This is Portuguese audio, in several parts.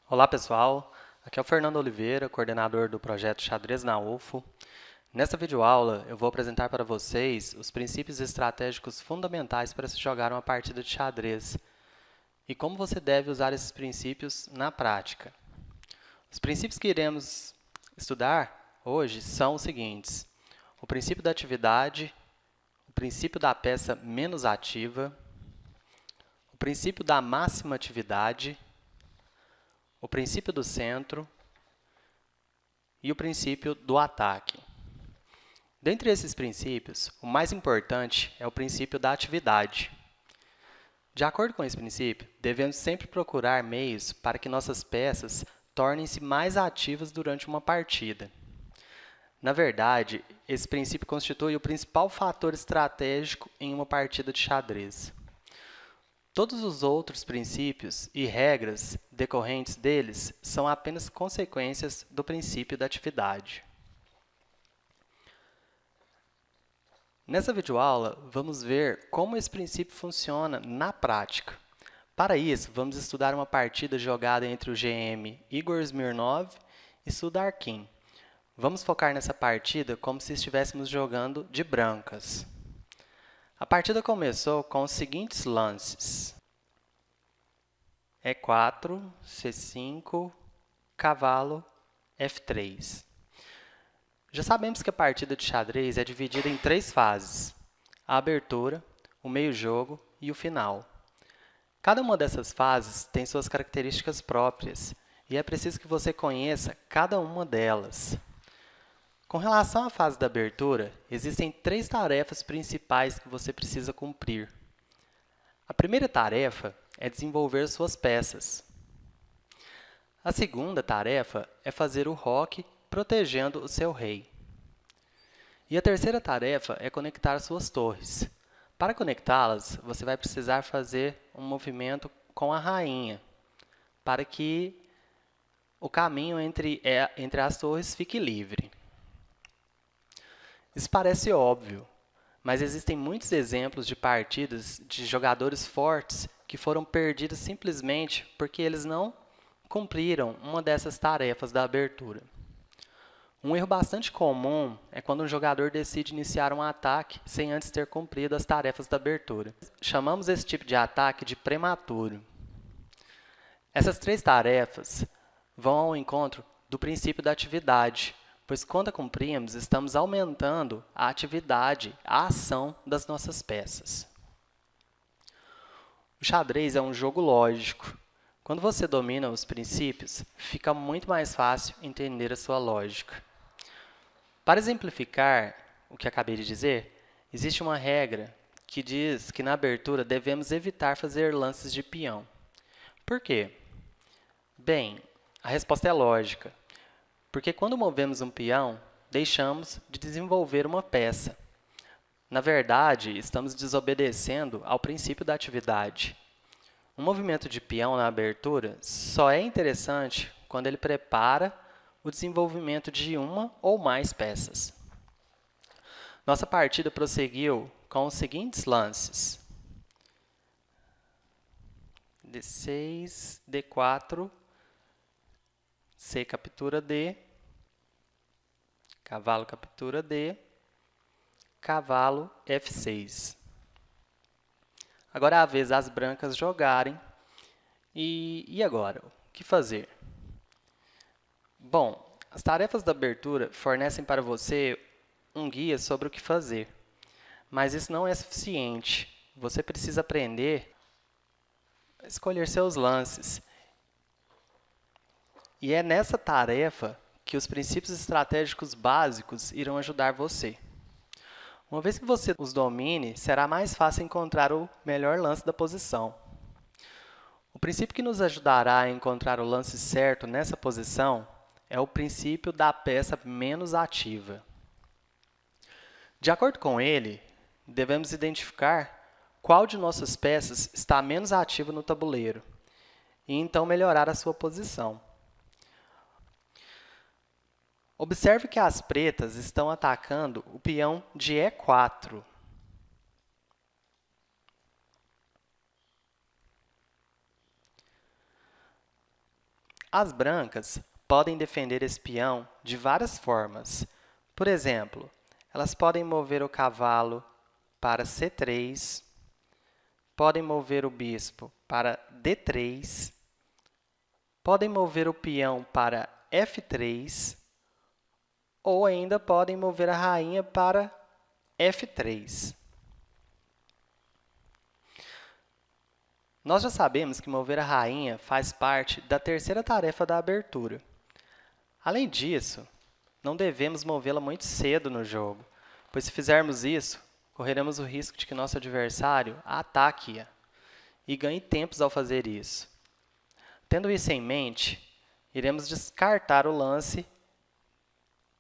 Olá pessoal, aqui é o Fernando Oliveira, coordenador do projeto Xadrez na UFO. Nesta videoaula eu vou apresentar para vocês os princípios estratégicos fundamentais para se jogar uma partida de xadrez e como você deve usar esses princípios na prática. Os princípios que iremos estudar hoje são os seguintes: o princípio da atividade, o princípio da peça menos ativa, o princípio da máxima atividade, o princípio do centro e o princípio do ataque. Dentre esses princípios, o mais importante é o princípio da atividade. De acordo com esse princípio, devemos sempre procurar meios para que nossas peças tornem-se mais ativas durante uma partida. Na verdade, esse princípio constitui o principal fator estratégico em uma partida de xadrez. Todos os outros princípios e regras decorrentes deles são apenas consequências do princípio da atividade. Nessa videoaula, vamos ver como esse princípio funciona na prática. Para isso, vamos estudar uma partida jogada entre o GM Igor Smirnov e Sudarkin. Vamos focar nessa partida como se estivéssemos jogando de brancas. A partida começou com os seguintes lances: E4, C5, cavalo, F3. Já sabemos que a partida de xadrez é dividida em três fases: a abertura, o meio-jogo e o final. Cada uma dessas fases tem suas características próprias e é preciso que você conheça cada uma delas. Com relação à fase da abertura, existem três tarefas principais que você precisa cumprir. A primeira tarefa é desenvolver suas peças. A segunda tarefa é fazer o roque protegendo o seu rei. E a terceira tarefa é conectar suas torres. Para conectá-las, você vai precisar fazer um movimento com a rainha, para que o caminho entre as torres fique livre. Isso parece óbvio, mas existem muitos exemplos de partidas de jogadores fortes que foram perdidas simplesmente porque eles não cumpriram uma dessas tarefas da abertura. Um erro bastante comum é quando um jogador decide iniciar um ataque sem antes ter cumprido as tarefas da abertura. Chamamos esse tipo de ataque de prematuro. Essas três tarefas vão ao encontro do princípio da atividade, pois quando a cumprimos, estamos aumentando a atividade, a ação das nossas peças. O xadrez é um jogo lógico. Quando você domina os princípios, fica muito mais fácil entender a sua lógica. Para exemplificar o que acabei de dizer, existe uma regra que diz que na abertura devemos evitar fazer lances de peão. Por quê? Bem, a resposta é lógica. Porque quando movemos um peão, deixamos de desenvolver uma peça. Na verdade, estamos desobedecendo ao princípio da atividade. Um movimento de peão na abertura só é interessante quando ele prepara o desenvolvimento de uma ou mais peças. Nossa partida prosseguiu com os seguintes lances: D6, D4, C captura D, cavalo captura D, cavalo F6. Agora é a vez das brancas jogarem. E agora? O que fazer? Bom, as tarefas da abertura fornecem para você um guia sobre o que fazer. Mas isso não é suficiente. Você precisa aprender a escolher seus lances. E é nessa tarefa que os princípios estratégicos básicos irão ajudar você. Uma vez que você os domine, será mais fácil encontrar o melhor lance da posição. O princípio que nos ajudará a encontrar o lance certo nessa posição é o princípio da peça menos ativa. De acordo com ele, devemos identificar qual de nossas peças está menos ativa no tabuleiro e então melhorar a sua posição. Observe que as pretas estão atacando o peão de E4. As brancas podem defender esse peão de várias formas. Por exemplo, elas podem mover o cavalo para C3, podem mover o bispo para D3, podem mover o peão para F3, ou ainda podem mover a rainha para F3. Nós já sabemos que mover a rainha faz parte da terceira tarefa da abertura. Além disso, não devemos movê-la muito cedo no jogo, pois se fizermos isso, correremos o risco de que nosso adversário a ataque-a e ganhe tempos ao fazer isso. Tendo isso em mente, iremos descartar o lance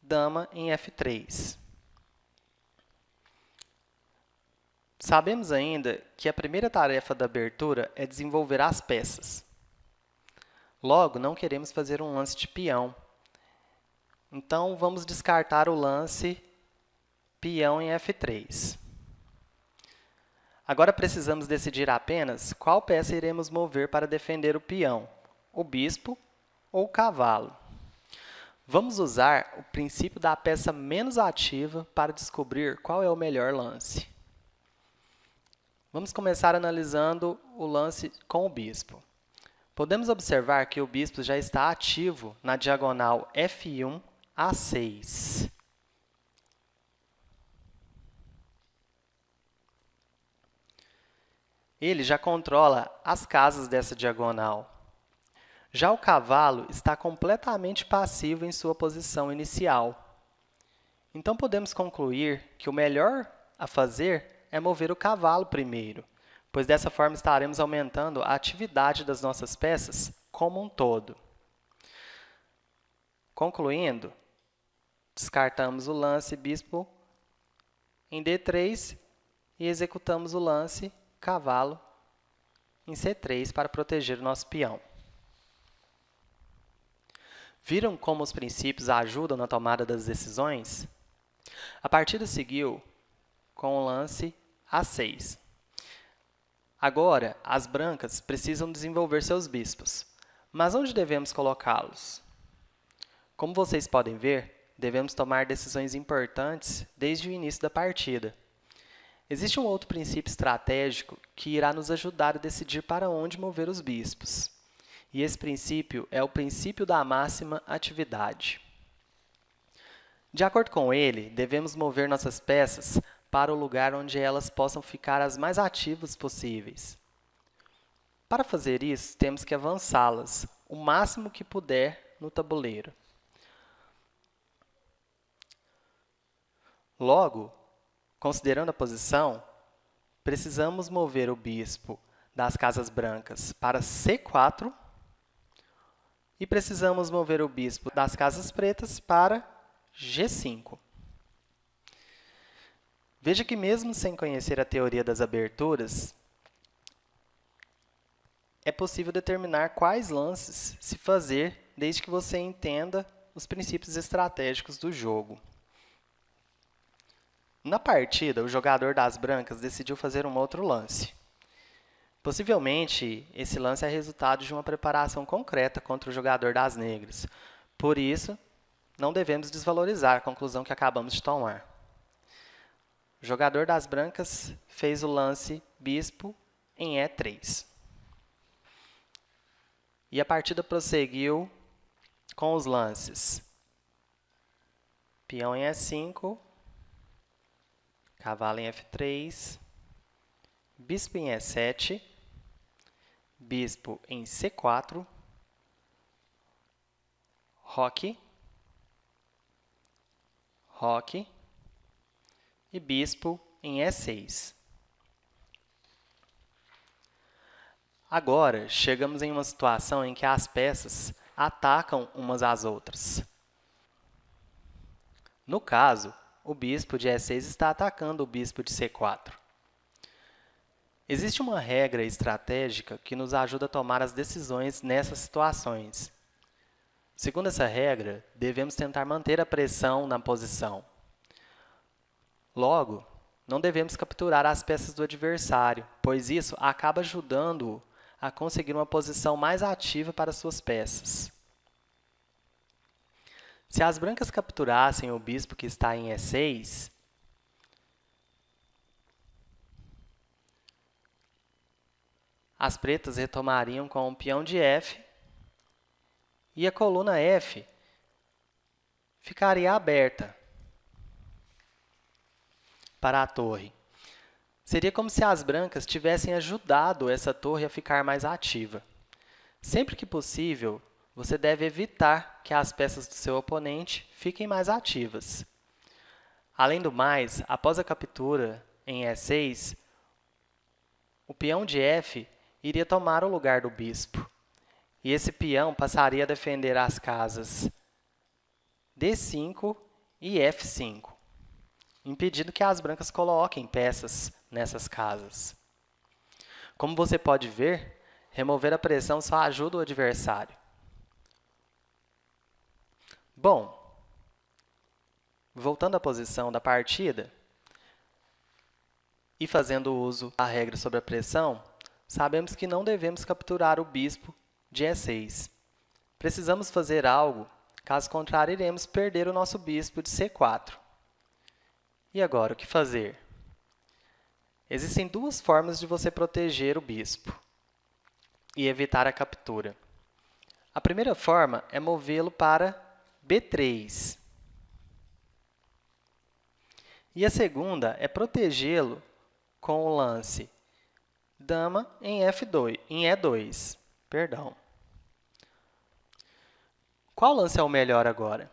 dama em F3. Sabemos ainda que a primeira tarefa da abertura é desenvolver as peças. Logo, não queremos fazer um lance de peão. Então, vamos descartar o lance peão em F3. Agora, precisamos decidir apenas qual peça iremos mover para defender o peão, o bispo ou o cavalo. Vamos usar o princípio da peça menos ativa para descobrir qual é o melhor lance. Vamos começar analisando o lance com o bispo. Podemos observar que o bispo já está ativo na diagonal F1 a 6. Ele já controla as casas dessa diagonal. Já o cavalo está completamente passivo em sua posição inicial. Então, podemos concluir que o melhor a fazer é mover o cavalo primeiro, pois dessa forma estaremos aumentando a atividade das nossas peças como um todo. Concluindo, descartamos o lance bispo em D3 e executamos o lance cavalo em C3 para proteger o nosso peão. Viram como os princípios ajudam na tomada das decisões? A partida seguiu com o lance A6. Agora, as brancas precisam desenvolver seus bispos. Mas onde devemos colocá-los? Como vocês podem ver, devemos tomar decisões importantes desde o início da partida. Existe um outro princípio estratégico que irá nos ajudar a decidir para onde mover os bispos. E esse princípio é o princípio da máxima atividade. De acordo com ele, devemos mover nossas peças para o lugar onde elas possam ficar as mais ativas possíveis. Para fazer isso, temos que avançá-las o máximo que puder no tabuleiro. Logo, considerando a posição, precisamos mover o bispo das casas brancas para C4 e precisamos mover o bispo das casas pretas para G5. Veja que mesmo sem conhecer a teoria das aberturas, é possível determinar quais lances se fazer desde que você entenda os princípios estratégicos do jogo. Na partida, o jogador das brancas decidiu fazer um outro lance. Possivelmente, esse lance é resultado de uma preparação concreta contra o jogador das negras. Por isso, não devemos desvalorizar a conclusão que acabamos de tomar. O jogador das brancas fez o lance bispo em E3. E a partida prosseguiu com os lances peão em E5, cavalo em F3, bispo em E7, bispo em C4, roque, roque e bispo em E6. Agora, chegamos em uma situação em que as peças atacam umas às outras. No caso, o bispo de E6 está atacando o bispo de C4. Existe uma regra estratégica que nos ajuda a tomar as decisões nessas situações. Segundo essa regra, devemos tentar manter a pressão na posição. Logo, não devemos capturar as peças do adversário, pois isso acaba ajudando-o a conseguir uma posição mais ativa para suas peças. Se as brancas capturassem o bispo que está em E6, as pretas retomariam com o peão de F e a coluna F ficaria aberta para a torre. Seria como se as brancas tivessem ajudado essa torre a ficar mais ativa. Sempre que possível, você deve evitar que as peças do seu oponente fiquem mais ativas. Além do mais, após a captura em E6, o peão de F iria tomar o lugar do bispo. E esse peão passaria a defender as casas D5 e F5, impedindo que as brancas coloquem peças nessas casas. Como você pode ver, remover a pressão só ajuda o adversário. Bom, voltando à posição da partida e fazendo uso da regra sobre a pressão, sabemos que não devemos capturar o bispo de E6. Precisamos fazer algo, caso contrário, iremos perder o nosso bispo de C4. E agora, o que fazer? Existem duas formas de você proteger o bispo e evitar a captura. A primeira forma é movê-lo para B3. E a segunda é protegê-lo com o lance dama em F2, em E2. Perdão. Qual lance é o melhor agora?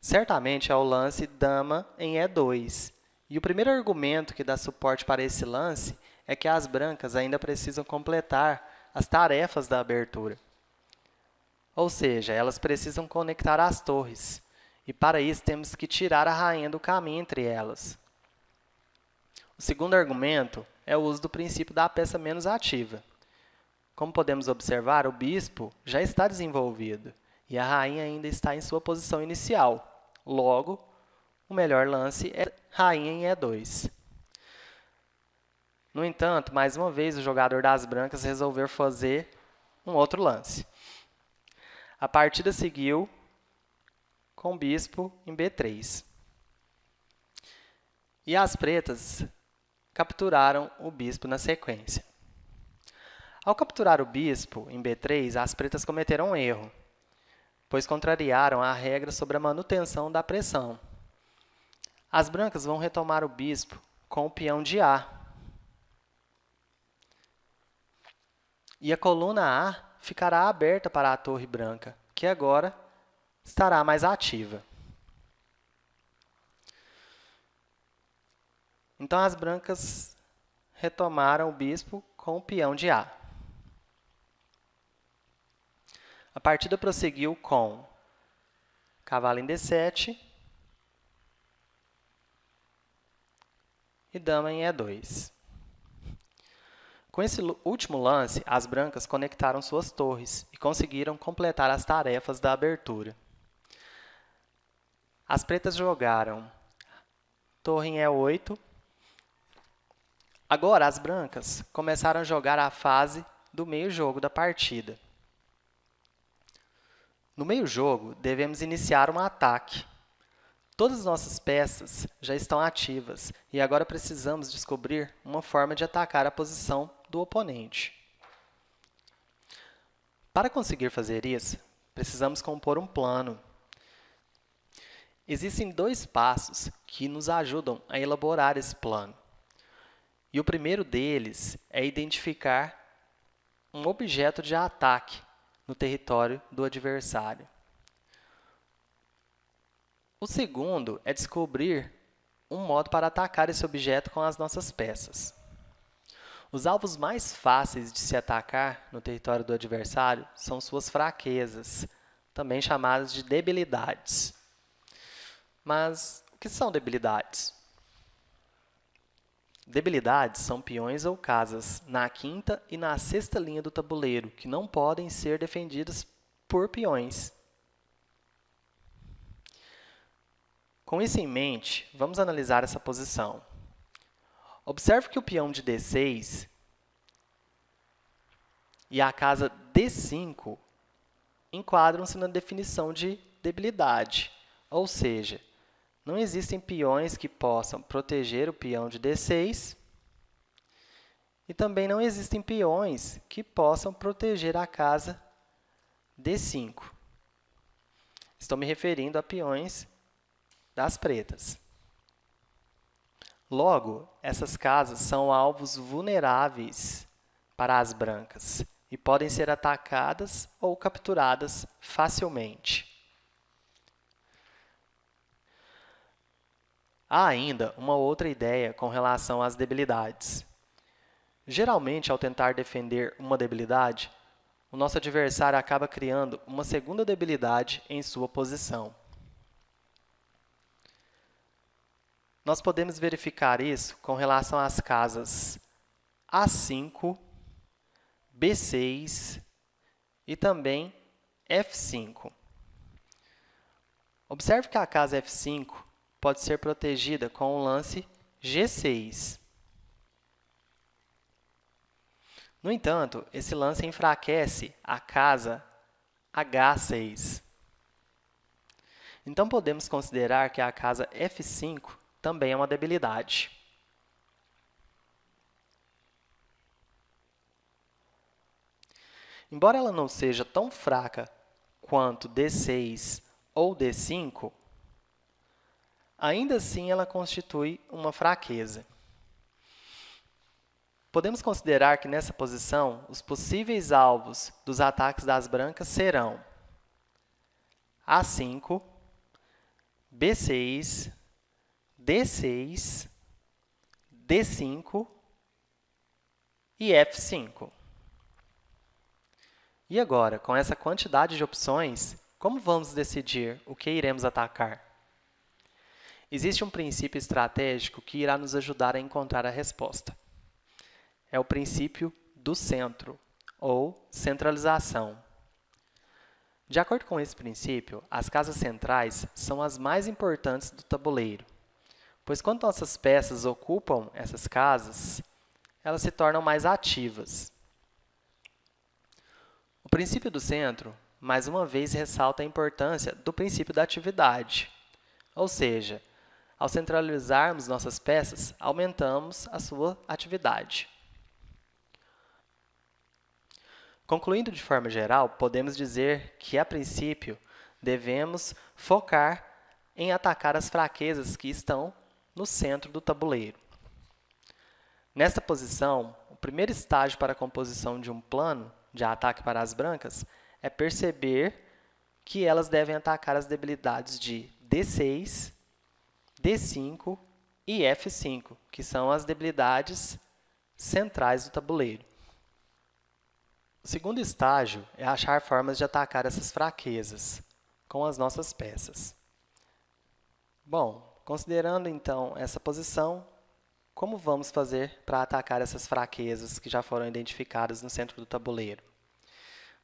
Certamente é o lance dama em E2. E o primeiro argumento que dá suporte para esse lance é que as brancas ainda precisam completar as tarefas da abertura. Ou seja, elas precisam conectar as torres. E para isso temos que tirar a rainha do caminho entre elas. O segundo argumento é o uso do princípio da peça menos ativa. Como podemos observar, o bispo já está desenvolvido e a rainha ainda está em sua posição inicial. Logo, o melhor lance é rainha em E2. No entanto, mais uma vez, o jogador das brancas resolveu fazer um outro lance. A partida seguiu com o bispo em B3. E as pretas capturaram o bispo na sequência. Ao capturar o bispo em B3, as pretas cometeram um erro, pois contrariaram a regra sobre a manutenção da pressão. As brancas vão retomar o bispo com o peão de A. E a coluna A ficará aberta para a torre branca, que agora estará mais ativa. Então, as brancas retomaram o bispo com o peão de A. A partida prosseguiu com cavalo em D7 e dama em E2. Com esse último lance, as brancas conectaram suas torres e conseguiram completar as tarefas da abertura. As pretas jogaram torre em E8. Agora, as brancas começaram a jogar a fase do meio-jogo da partida. No meio-jogo, devemos iniciar um ataque. Todas as nossas peças já estão ativas e agora precisamos descobrir uma forma de atacar a posição do oponente. Para conseguir fazer isso, precisamos compor um plano. Existem dois passos que nos ajudam a elaborar esse plano. E o primeiro deles é identificar um objeto de ataque no território do adversário. O segundo é descobrir um modo para atacar esse objeto com as nossas peças. Os alvos mais fáceis de se atacar no território do adversário são suas fraquezas, também chamadas de debilidades. Mas o que são debilidades? Debilidades são peões ou casas na quinta e na sexta linha do tabuleiro, que não podem ser defendidas por peões. Com isso em mente, vamos analisar essa posição. Observe que o peão de D6 e a casa D5 enquadram-se na definição de debilidade, ou seja, não existem peões que possam proteger o peão de D6 e também não existem peões que possam proteger a casa D5. Estou me referindo a peões das pretas. Logo, essas casas são alvos vulneráveis para as brancas e podem ser atacadas ou capturadas facilmente. Há ainda uma outra ideia com relação às debilidades. Geralmente, ao tentar defender uma debilidade, o nosso adversário acaba criando uma segunda debilidade em sua posição. Nós podemos verificar isso com relação às casas A5, B6 e também F5. Observe que a casa F5 pode ser protegida com o lance G6. No entanto, esse lance enfraquece a casa H6. Então, podemos considerar que a casa F5 também é uma debilidade. Embora ela não seja tão fraca quanto D6 ou D5, ainda assim ela constitui uma fraqueza. Podemos considerar que nessa posição, os possíveis alvos dos ataques das brancas serão A5, B6, D6, D5 e F5. E agora, com essa quantidade de opções, como vamos decidir o que iremos atacar? Existe um princípio estratégico que irá nos ajudar a encontrar a resposta. É o princípio do centro, ou centralização. De acordo com esse princípio, as casas centrais são as mais importantes do tabuleiro, pois quando nossas peças ocupam essas casas, elas se tornam mais ativas. O princípio do centro, mais uma vez, ressalta a importância do princípio da atividade, ou seja, ao centralizarmos nossas peças, aumentamos a sua atividade. Concluindo de forma geral, podemos dizer que, a princípio, devemos focar em atacar as fraquezas que estão no centro do tabuleiro. Nesta posição, o primeiro estágio para a composição de um plano de ataque para as brancas é perceber que elas devem atacar as debilidades de D6, D5 e F5, que são as debilidades centrais do tabuleiro. O segundo estágio é achar formas de atacar essas fraquezas com as nossas peças. Bom, considerando então essa posição, como vamos fazer para atacar essas fraquezas que já foram identificadas no centro do tabuleiro?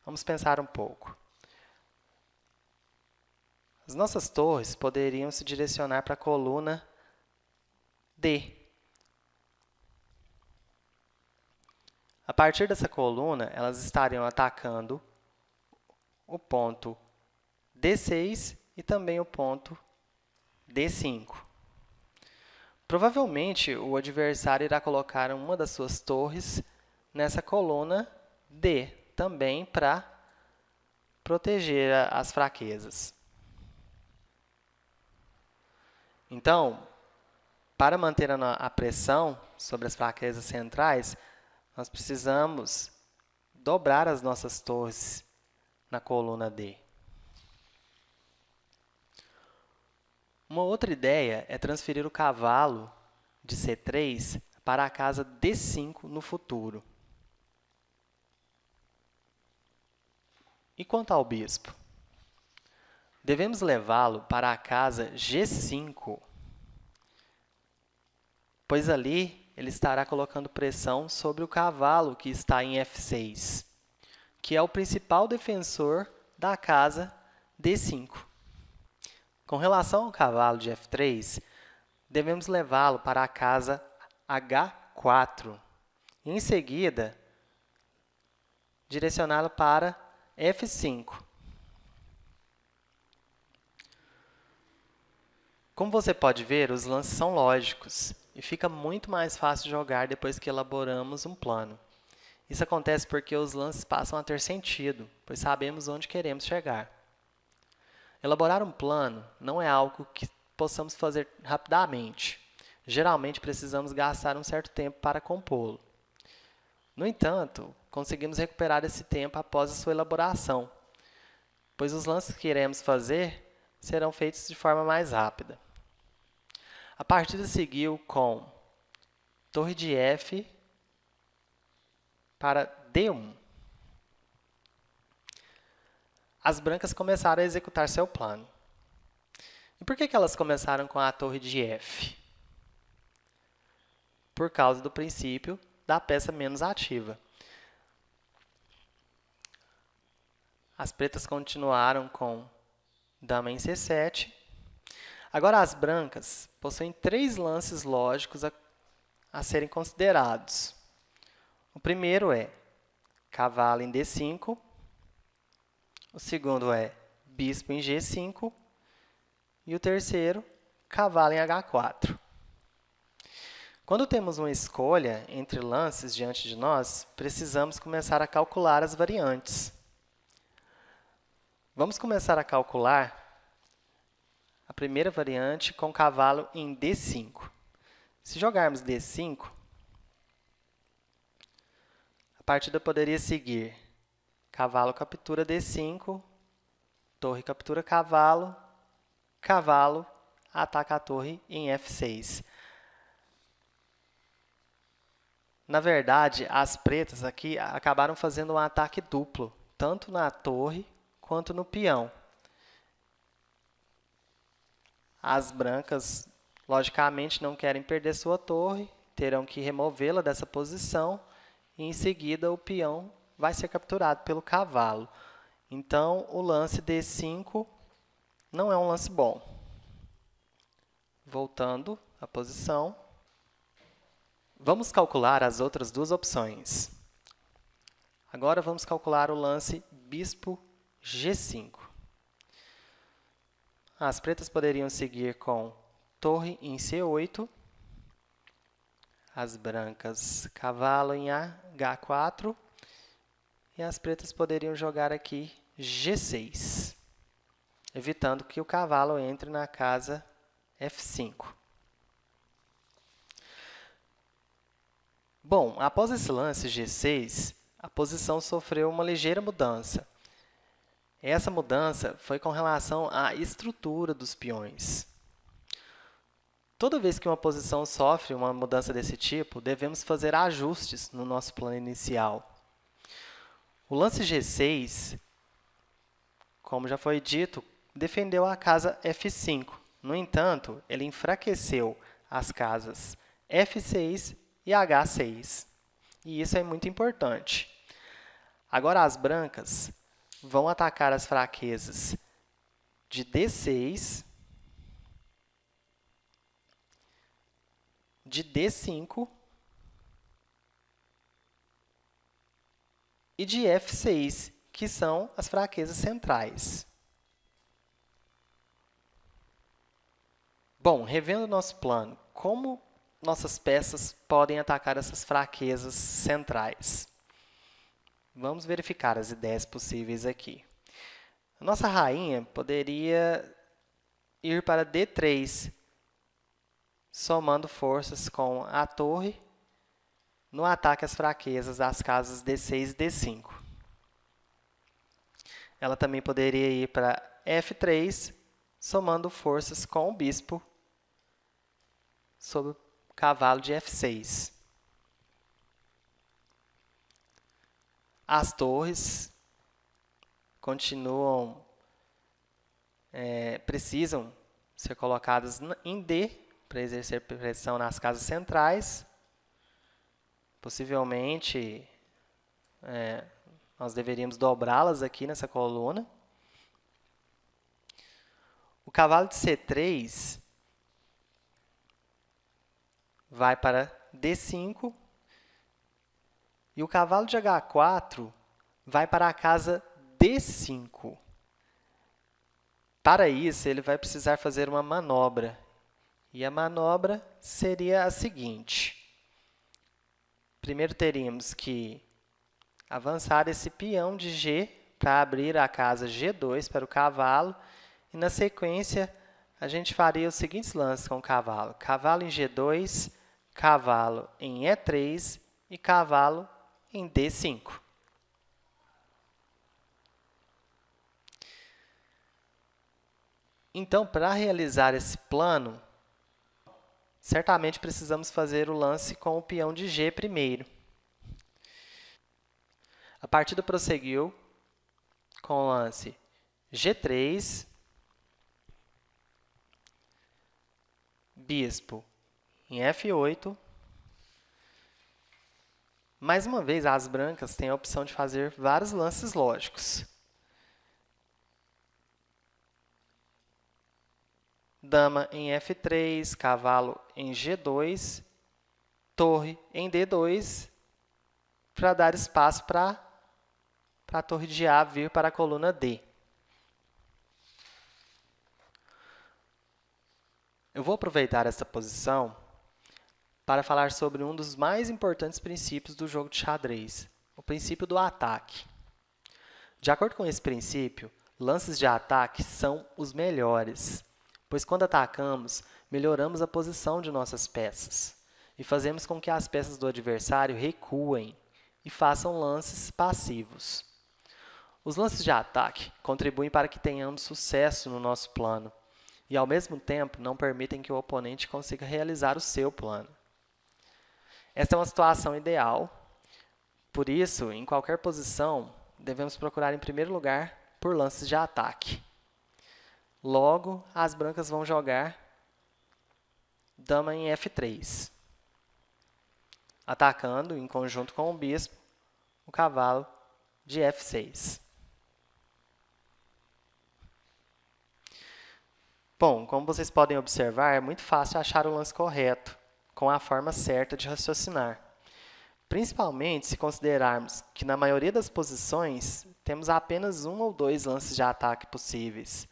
Vamos pensar um pouco. As nossas torres poderiam se direcionar para a coluna D. A partir dessa coluna, elas estariam atacando o ponto D6 e também o ponto D5. Provavelmente, o adversário irá colocar uma das suas torres nessa coluna D, também para proteger as fraquezas. Então, para manter a pressão sobre as fraquezas centrais, nós precisamos dobrar as nossas torres na coluna D. Uma outra ideia é transferir o cavalo de C3 para a casa D5 no futuro. E quanto ao bispo? Devemos levá-lo para a casa G5, pois ali ele estará colocando pressão sobre o cavalo que está em F6, que é o principal defensor da casa D5. Com relação ao cavalo de F3, devemos levá-lo para a casa H4 e, em seguida, direcioná-lo para F5. Como você pode ver, os lances são lógicos e fica muito mais fácil jogar depois que elaboramos um plano. Isso acontece porque os lances passam a ter sentido, pois sabemos onde queremos chegar. Elaborar um plano não é algo que possamos fazer rapidamente. Geralmente precisamos gastar um certo tempo para compô-lo. No entanto, conseguimos recuperar esse tempo após a sua elaboração, pois os lances que iremos fazer serão feitos de forma mais rápida. A partida seguiu com torre de F para D1. As brancas começaram a executar seu plano. E por que elas começaram com a torre de F? Por causa do princípio da peça menos ativa. As pretas continuaram com dama em C7. Agora as brancas possuem 3 lances lógicos a serem considerados. O primeiro é cavalo em D5. O segundo é bispo em G5. E o terceiro, cavalo em H4. Quando temos uma escolha entre lances diante de nós, precisamos começar a calcular as variantes. Vamos começar a calcular a primeira variante com cavalo em D5. Se jogarmos D5, a partida poderia seguir cavalo captura D5, torre captura cavalo, cavalo ataca a torre em F6. Na verdade, as pretas aqui acabaram fazendo um ataque duplo, tanto na torre quanto no peão. As brancas, logicamente, não querem perder sua torre, terão que removê-la dessa posição e, em seguida, o peão vai ser capturado pelo cavalo. Então, o lance D5 não é um lance bom. Voltando à posição, vamos calcular as outras duas opções. Agora, vamos calcular o lance bispo G5. As pretas poderiam seguir com torre em C8, as brancas cavalo em H4, e as pretas poderiam jogar aqui G6, evitando que o cavalo entre na casa F5. Bom, após esse lance G6, a posição sofreu uma ligeira mudança. Essa mudança foi com relação à estrutura dos peões. Toda vez que uma posição sofre uma mudança desse tipo, devemos fazer ajustes no nosso plano inicial. O lance G6, como já foi dito, defendeu a casa F5. No entanto, ele enfraqueceu as casas F6 e H6. E isso é muito importante. Agora, as brancas vão atacar as fraquezas de D6, de D5 e de F6, que são as fraquezas centrais. Bom, revendo nosso plano, como nossas peças podem atacar essas fraquezas centrais? Vamos verificar as ideias possíveis aqui. A nossa rainha poderia ir para D3, somando forças com a torre no ataque às fraquezas das casas D6 e D5. Ela também poderia ir para F3, somando forças com o bispo sobre o cavalo de F6. As torres continuam, precisam ser colocadas em D para exercer pressão nas casas centrais. Possivelmente, nós deveríamos dobrá-las aqui nessa coluna. O cavalo de C3 vai para D5. E o cavalo de H4 vai para a casa D5. Para isso, ele vai precisar fazer uma manobra. E a manobra seria a seguinte. Primeiro teríamos que avançar esse peão de G para abrir a casa G2 para o cavalo. E na sequência, a gente faria os seguintes lances com o cavalo. Cavalo em G2, cavalo em E3 e cavalo em D5. Então, para realizar esse plano, certamente precisamos fazer o lance com o peão de G primeiro. A partida prosseguiu com o lance G3, bispo em F8. Mais uma vez, as brancas têm a opção de fazer vários lances lógicos. Dama em F3, cavalo em G2, torre em D2, para dar espaço para a torre de A vir para a coluna D. Eu vou aproveitar essa posição para falar sobre um dos mais importantes princípios do jogo de xadrez, o princípio do ataque. De acordo com esse princípio, lances de ataque são os melhores, pois quando atacamos, melhoramos a posição de nossas peças e fazemos com que as peças do adversário recuem e façam lances passivos. Os lances de ataque contribuem para que tenhamos sucesso no nosso plano e, ao mesmo tempo, não permitem que o oponente consiga realizar o seu plano. Esta é uma situação ideal, por isso, em qualquer posição, devemos procurar, em primeiro lugar, por lances de ataque. Logo, as brancas vão jogar dama em F3, atacando, em conjunto com o bispo, o cavalo de F6. Bom, como vocês podem observar, é muito fácil achar o lance correto, com a forma certa de raciocinar. Principalmente se considerarmos que, na maioria das posições, temos apenas um ou dois lances de ataque possíveis.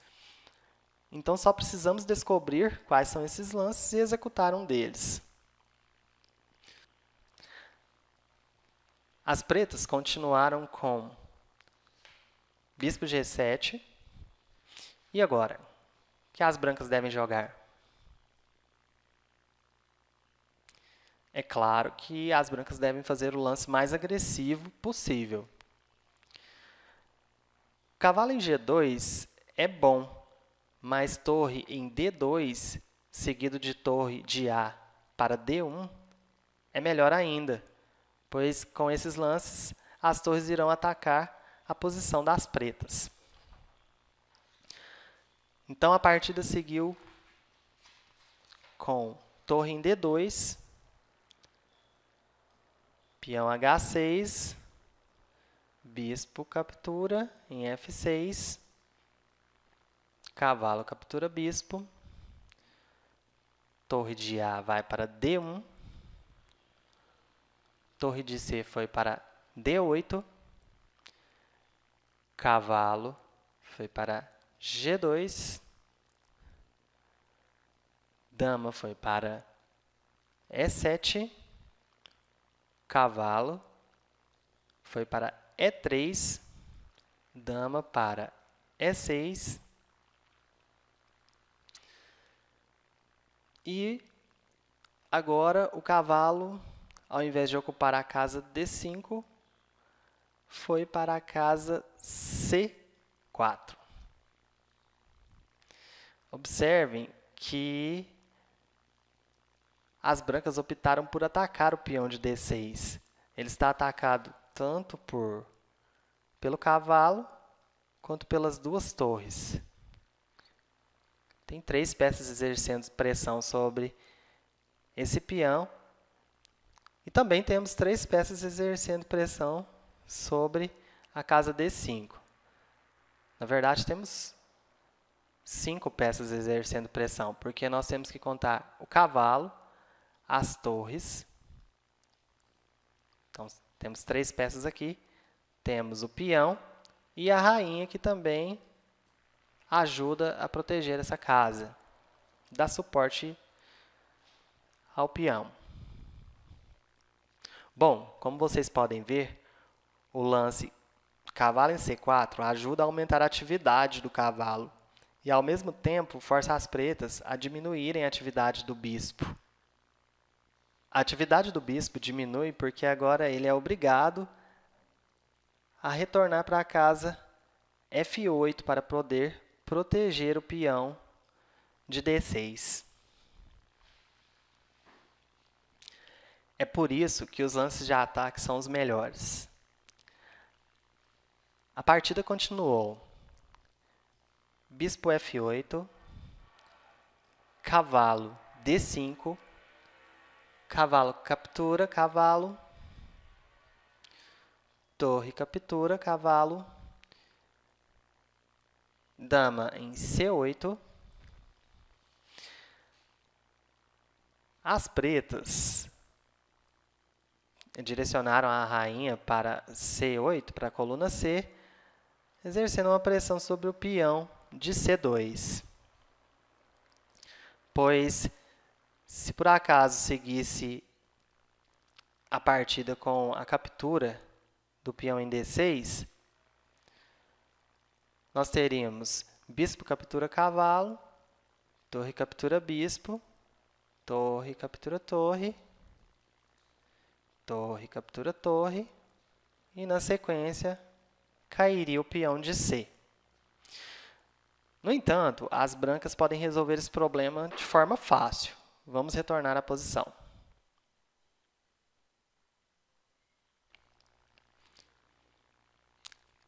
Então, só precisamos descobrir quais são esses lances e executar um deles. As pretas continuaram com bispo G7. E agora? O que as brancas devem jogar? É claro que as brancas devem fazer o lance mais agressivo possível. Cavalo em G2 é bom, mas torre em D2, seguido de torre de A para D1, é melhor ainda, pois com esses lances as torres irão atacar a posição das pretas. Então a partida seguiu com torre em D2, peão H6, bispo captura em F6, cavalo captura bispo, torre de A vai para D1, torre de C foi para D8, cavalo foi para G2, dama foi para E7, cavalo foi para E3, dama para E6 e agora o cavalo, ao invés de ocupar a casa D5, foi para a casa C4. Observem que as brancas optaram por atacar o peão de D6. Ele está atacado tanto pelo cavalo quanto pelas duas torres. Tem 3 peças exercendo pressão sobre esse peão. E também temos 3 peças exercendo pressão sobre a casa D5. Na verdade, temos 5 peças exercendo pressão, porque nós temos que contar o cavalo, as torres. Então, temos 3 peças aqui. Temos o peão e a rainha, que também ajuda a proteger essa casa, dá suporte ao peão. Bom, como vocês podem ver, o lance cavalo em C4 ajuda a aumentar a atividade do cavalo e, ao mesmo tempo, força as pretas a diminuírem a atividade do bispo. A atividade do bispo diminui porque agora ele é obrigado a retornar para a casa F8 para poder proteger o peão de D6. É por isso que os lances de ataque são os melhores. A partida continuou. Bispo F8, cavalo D5, cavalo captura, cavalo, torre captura, cavalo, dama em C8. As pretas direcionaram a rainha para C8, para a coluna C, exercendo uma pressão sobre o peão de C2. Pois, se por acaso seguisse a partida com a captura do peão em D6, nós teríamos bispo captura cavalo, torre captura bispo, torre captura torre, torre captura torre, e na sequência cairia o peão de C. No entanto, as brancas podem resolver esse problema de forma fácil. Vamos retornar à posição.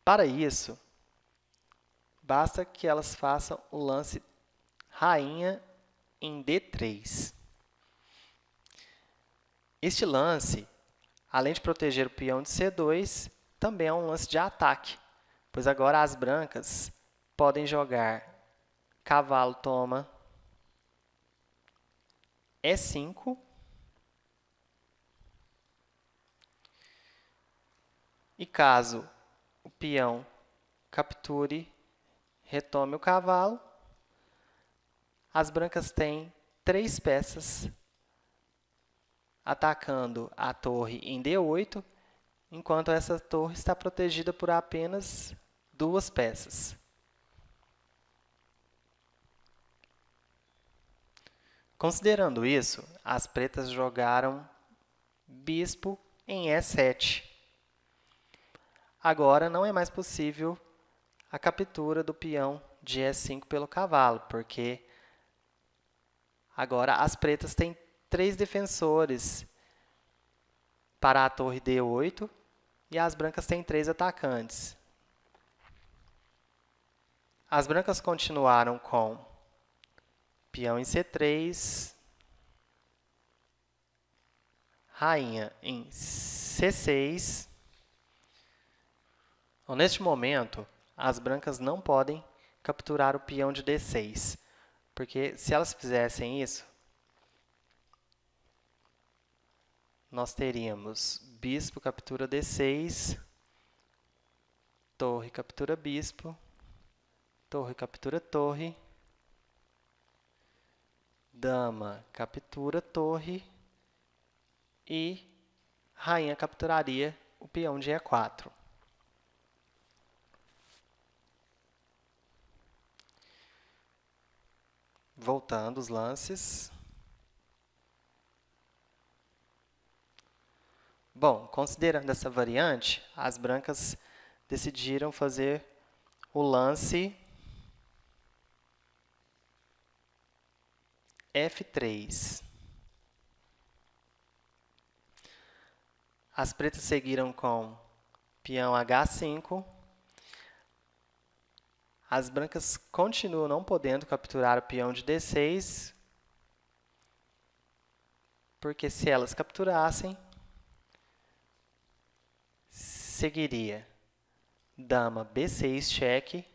Para isso, basta que elas façam o lance rainha em D3. Este lance, além de proteger o peão de C2, também é um lance de ataque, pois agora as brancas podem jogar cavalo toma E5 e caso o peão capture, retome o cavalo, as brancas têm 3 peças atacando a torre em D8, enquanto essa torre está protegida por apenas 2 peças. Considerando isso, as pretas jogaram bispo em E7. Agora não é mais possível a captura do peão de E5 pelo cavalo, porque agora as pretas têm 3 defensores para a torre D8 e as brancas têm 3 atacantes. As brancas continuaram com peão em C3, rainha em C6. Então, neste momento, as brancas não podem capturar o peão de D6, porque se elas fizessem isso, nós teríamos bispo captura D6, torre captura bispo, torre captura torre, dama captura torre e rainha capturaria o peão de E4. Voltando os lances. Bom, considerando essa variante, as brancas decidiram fazer o lance F3. As pretas seguiram com peão H5. As brancas continuam não podendo capturar o peão de D6, porque se elas capturassem, seguiria dama B6 cheque,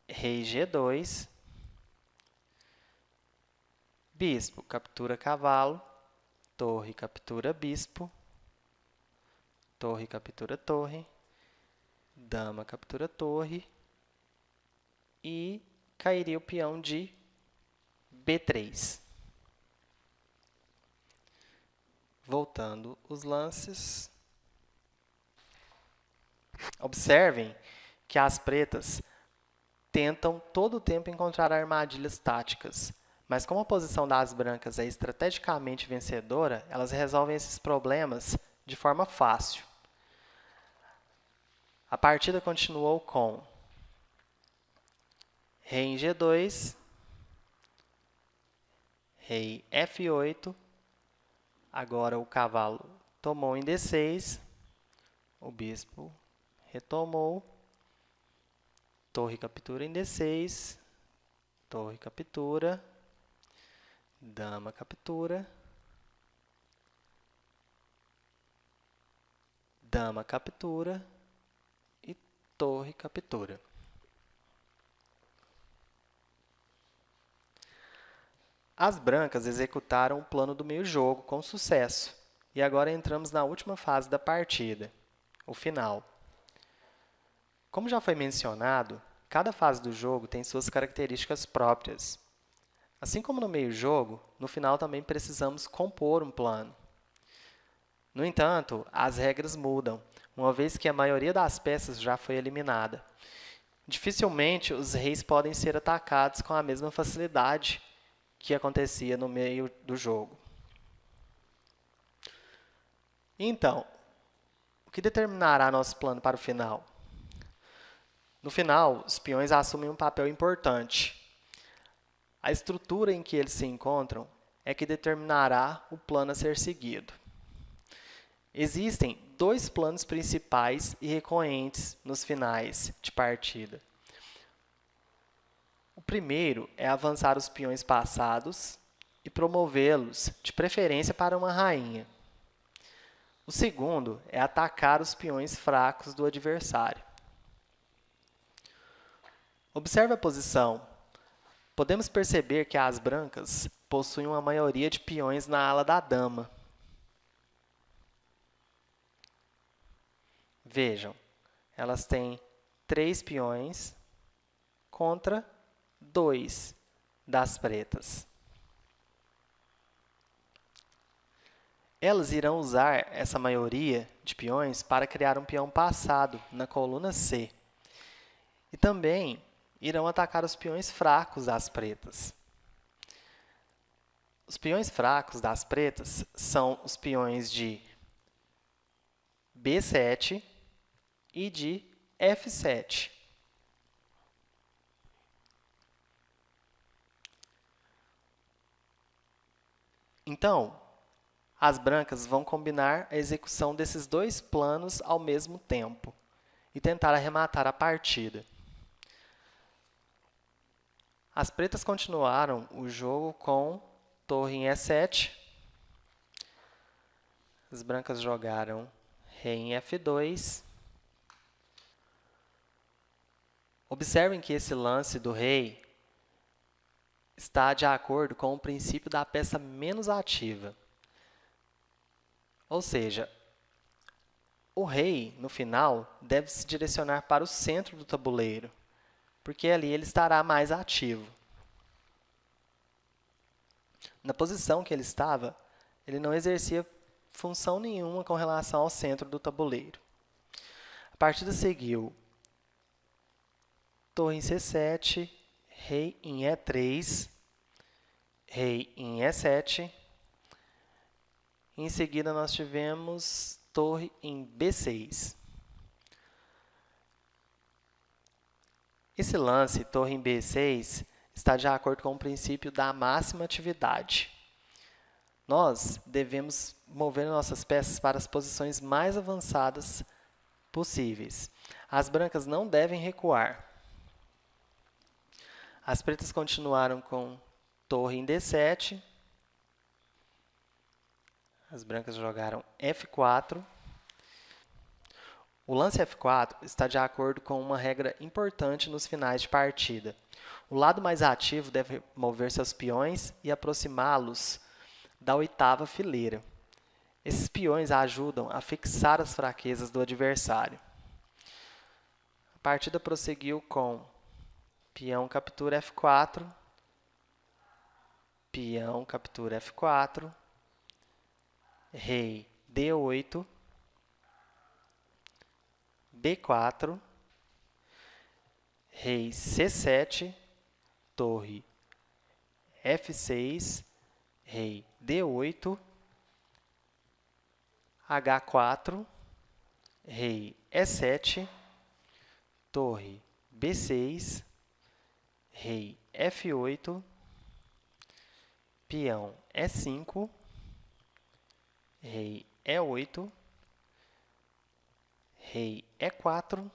rei G2, bispo captura cavalo, torre captura bispo, torre captura torre, dama captura torre e cairia o peão de B3. Voltando os lances. Observem que as pretas tentam todo o tempo encontrar armadilhas táticas, mas como a posição das brancas é estrategicamente vencedora, elas resolvem esses problemas de forma fácil. A partida continuou com rei em G2, rei F8, agora o cavalo tomou em D6, o bispo retomou, torre captura em D6, torre captura, dama captura, dama captura e torre captura. As brancas executaram o plano do meio-jogo com sucesso. E agora entramos na última fase da partida, o final. Como já foi mencionado, cada fase do jogo tem suas características próprias. Assim como no meio-jogo, no final também precisamos compor um plano. No entanto, as regras mudam, uma vez que a maioria das peças já foi eliminada. Dificilmente os reis podem ser atacados com a mesma facilidade que acontecia no meio do jogo. Então, o que determinará nosso plano para o final? No final, os peões assumem um papel importante. A estrutura em que eles se encontram é que determinará o plano a ser seguido. Existem dois planos principais e recorrentes nos finais de partida. O primeiro é avançar os peões passados e promovê-los, de preferência para uma rainha. O segundo é atacar os peões fracos do adversário. Observe a posição. Podemos perceber que as brancas possuem uma maioria de peões na ala da dama. Vejam, elas têm 3 peões contra 2 das pretas. Elas irão usar essa maioria de peões para criar um peão passado na coluna C. E também irão atacar os peões fracos das pretas. Os peões fracos das pretas são os peões de B7 e de F7. Então, as brancas vão combinar a execução desses dois planos ao mesmo tempo e tentar arrematar a partida. As pretas continuaram o jogo com torre em E7. As brancas jogaram rei em F2. Observem que esse lance do rei está de acordo com o princípio da peça menos ativa. Ou seja, o rei, no final, deve se direcionar para o centro do tabuleiro, porque ali ele estará mais ativo. Na posição que ele estava, ele não exercia função nenhuma com relação ao centro do tabuleiro. A partida seguiu torre em C7, rei em E3, rei em E7. Em seguida, nós tivemos torre em B6. Esse lance, torre em B6, está de acordo com o princípio da máxima atividade. Nós devemos mover nossas peças para as posições mais avançadas possíveis. As brancas não devem recuar. As pretas continuaram com torre em D7. As brancas jogaram F4. O lance F4 está de acordo com uma regra importante nos finais de partida. O lado mais ativo deve mover seus peões e aproximá-los da 8ª fileira. Esses peões ajudam a fixar as fraquezas do adversário. A partida prosseguiu com peão captura F4, peão captura F4, rei D8, B4, rei C7, torre F6, rei D8, H4, rei E7, torre B6, rei F8, peão E5, rei E8, rei E4,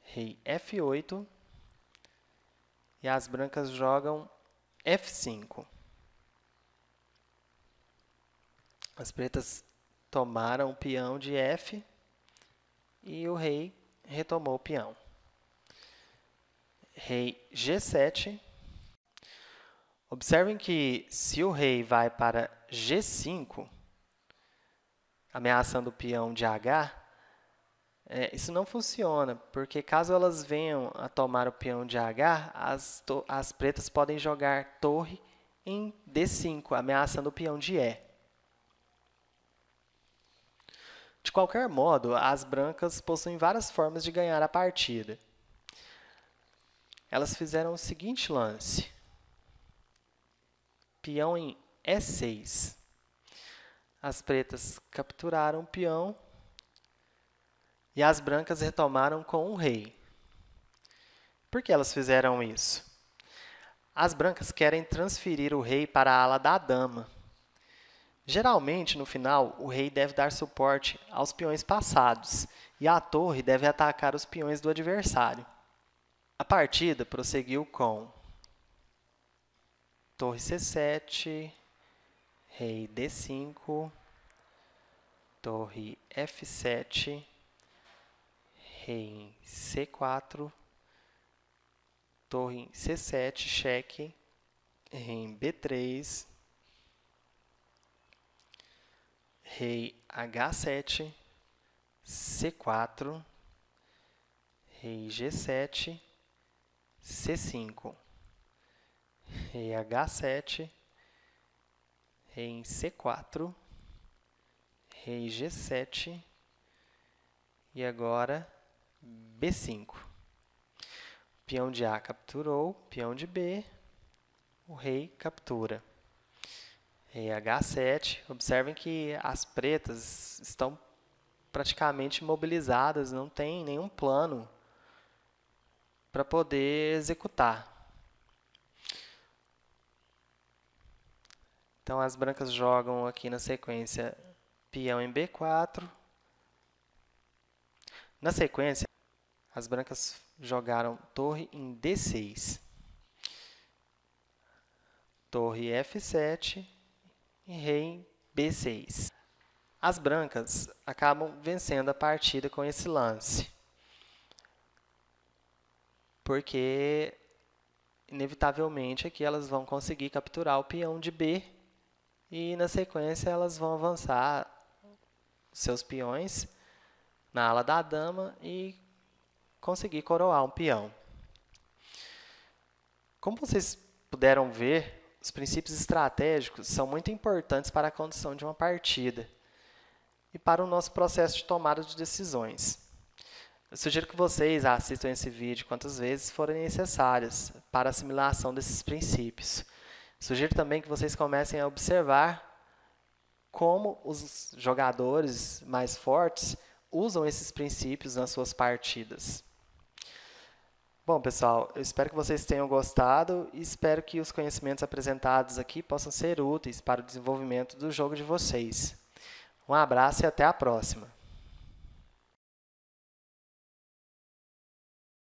rei F8, e as brancas jogam F5. As pretas tomaram o peão de F e o rei retomou o peão. Rei G7. Observem que se o rei vai para G5, ameaçando o peão de H, isso não funciona, porque caso elas venham a tomar o peão de H, as pretas podem jogar torre em D5, ameaçando o peão de E. De qualquer modo, as brancas possuem várias formas de ganhar a partida. Elas fizeram o seguinte lance. Peão em E6. As pretas capturaram o peão e as brancas retomaram com o rei. Por que elas fizeram isso? As brancas querem transferir o rei para a ala da dama. Geralmente, no final, o rei deve dar suporte aos peões passados e a torre deve atacar os peões do adversário. A partida prosseguiu com torre C7, rei D5, torre F7, rei C4, torre C7, cheque, rei B3, rei H7, C4, rei G7, C5, rei H7, rei C4, rei G7 e agora B5. Peão de A capturou, peão de B, o rei captura. Rei H7, observem que as pretas estão praticamente imobilizadas, não tem nenhum plano para poder executar. Então, as brancas jogam aqui na sequência peão em B4. Na sequência, as brancas jogaram torre em D6. Torre F7 e rei em B6. As brancas acabam vencendo a partida com esse lance, porque, inevitavelmente, aqui elas vão conseguir capturar o peão de B e, na sequência, elas vão avançar seus peões na ala da dama e conseguir coroar um peão. Como vocês puderam ver, os princípios estratégicos são muito importantes para a condução de uma partida e para o nosso processo de tomada de decisões. Eu sugiro que vocês assistam esse vídeo quantas vezes forem necessárias para a assimilação desses princípios. Sugiro também que vocês comecem a observar como os jogadores mais fortes usam esses princípios nas suas partidas. Bom, pessoal, eu espero que vocês tenham gostado e espero que os conhecimentos apresentados aqui possam ser úteis para o desenvolvimento do jogo de vocês. Um abraço e até a próxima!